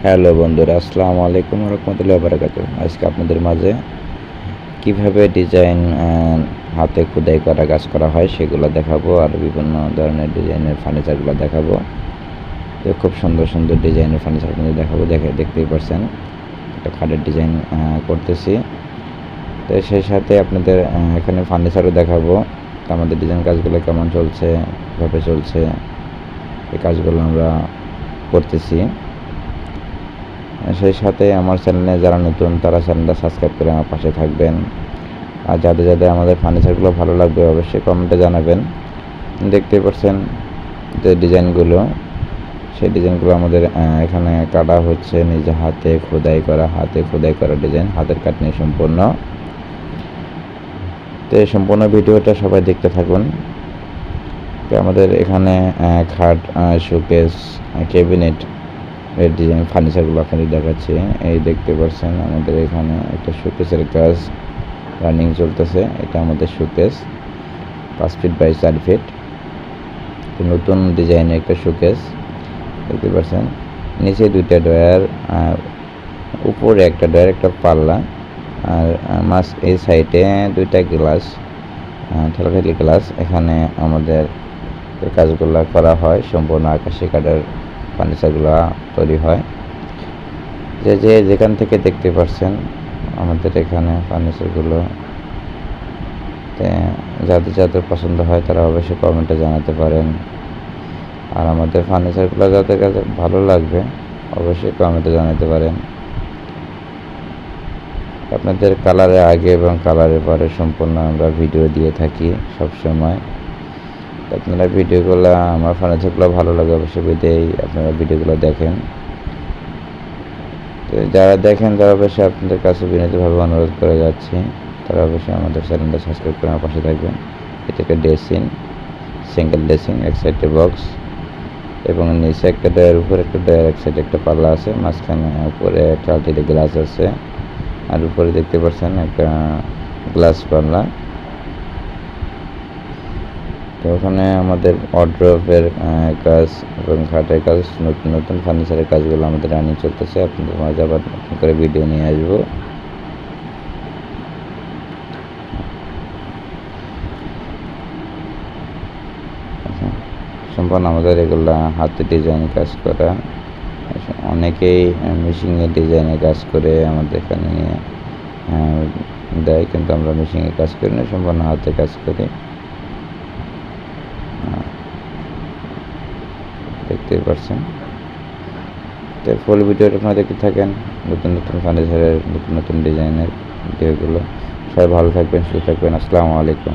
Hello বন্ধুরা, আসসালামু আলাইকুম রহমতুল্লাহ বারাকাতুহু। আজকে আপনাদের মাঝে কিভাবে ডিজাইন হাতে খোদাই করা কাজ করা হয় সেগুলো দেখাবো, আর বিভিন্ন ধরনের ডিজাইনের ফার্নিচারগুলো দেখাবো। তো খুব সুন্দর সুন্দর ডিজাইনের ফার্নিচার আপনাদের দেখাবো। দেখতেই পাচ্ছেন একটা খাটের ডিজাইন করতেছি। তো সেই সাথে আপনাদের এখানে ফার্নিচারও দেখাবো। তো আমাদের ডিজাইন কাজগুলো কেমন চলছে, কীভাবে চলছে, এই কাজগুলো আমরা করতেছি। সেই সাথে আমার চ্যানেলে যারা নতুন তারা চ্যানেলটা সাবস্ক্রাইব করে আমার পাশে থাকবেন। আর যাদের যাদের আমাদের ফার্নিচারগুলো ভালো লাগবে অবশ্যই কমেন্টে জানাবেন। দেখতে পাচ্ছেন যে ডিজাইনগুলো, সেই ডিজাইনগুলো আমাদের এখানে কাটা হচ্ছে নিজে হাতে খোদাই করা ডিজাইন, হাতের কাট নিয়ে সম্পূর্ণ। তো এই সম্পূর্ণ ভিডিওটা সবাই দেখতে থাকুন। তো আমাদের এখানে খাট, শোকেস, ক্যাবিনেট এর ডিজাইন ফার্নিচারগুলো আপনাদের দেখাচ্ছি। এই দেখতে পাচ্ছেন আমাদের এখানে একটা শোকেসের কাজ রানিং চলতেছে। এটা আমাদের শোকেস 5 ফিট বাই 4 ফিট, নতুন ডিজাইনের একটা শোকেস দেখতে পাচ্ছেন। নিচে 2টা ডয়ার, উপরে একটা ডয়ার, একটা পাল্লা, আর এই সাইডে 2টা গ্লাস, ঠেলাঠেলি গ্লাস। এখানে আমাদের কাজগুলো করা হয়, সম্পূর্ণ আকাশি কাঠের ফার্নিচারগুলো তৈরি হয়। যে যেখান থেকে দেখতে পাচ্ছেন আমাদের এখানে ফার্নিচারগুলো, যাদের যাদের পছন্দ হয় তারা অবশ্যই কমেন্টে জানাতে পারেন। আর আমাদের ফার্নিচারগুলো যাদের কাছে ভালো লাগবে অবশ্যই কমেন্টে জানাতে পারেন। আপনাদের কালারের আগে এবং কালারের পরে সম্পূর্ণ আমরা ভিডিও দিয়ে থাকি সবসময়। আপনারা ভিডিওগুলো, আমার ফার্নিচারগুলো ভালো লাগে অবশ্যই আপনারা ভিডিওগুলো দেখেন। তো যারা দেখেন তারা অবশ্যই আপনাদের কাছে বিনীতভাবে অনুরোধ করে যাচ্ছি, তারা অবশ্যই আমাদের চ্যানেলটা সাবস্ক্রাইব করে আমার পাশে থাকবেন। এটা একটা ড্রেসিং, সিঙ্গেল ড্রেসিং, এক সাইডে বক্স এবং নিচে একটা ডয়ার, উপরে একটা ডয়ার, এক সাইডে একটা পাল্লা আছে, মাঝখানে উপরে ঠেলাঠেলি গ্লাস আছে, আর উপরে দেখতে পাচ্ছেন একটা গ্লাস পাল্লা। তো ওখানে আমাদের ওয়ার্ড্রোবের কাজ এবং খাটের কাজ, নতুন নতুন ফার্নিচারের কাজগুলো আমাদের রানিং চলতেছে। আপনাদের মাঝে আবার নতুন করে ভিডিও নিয়ে আসবো। সম্পূর্ণ আমাদের এগুলো হাতে ডিজাইন কাজ করা। অনেকেই মেশিনে ডিজাইনে কাজ করে আমাদের এখানে নিয়ে দেয়, কিন্তু আমরা মেশিনে কাজ করি না, সম্পূর্ণ হাতে কাজ করি। দেখতেই পাচ্ছেন। তো ফুল ভিডিওটা আপনারা দেখতে থাকেন, নতুন নতুন ফার্নিচারের, নতুন নতুন ডিজাইনের ভিডিওগুলো। সবাই ভালো থাকবেন, সুস্থ থাকবেন। আসসালামু আলাইকুম।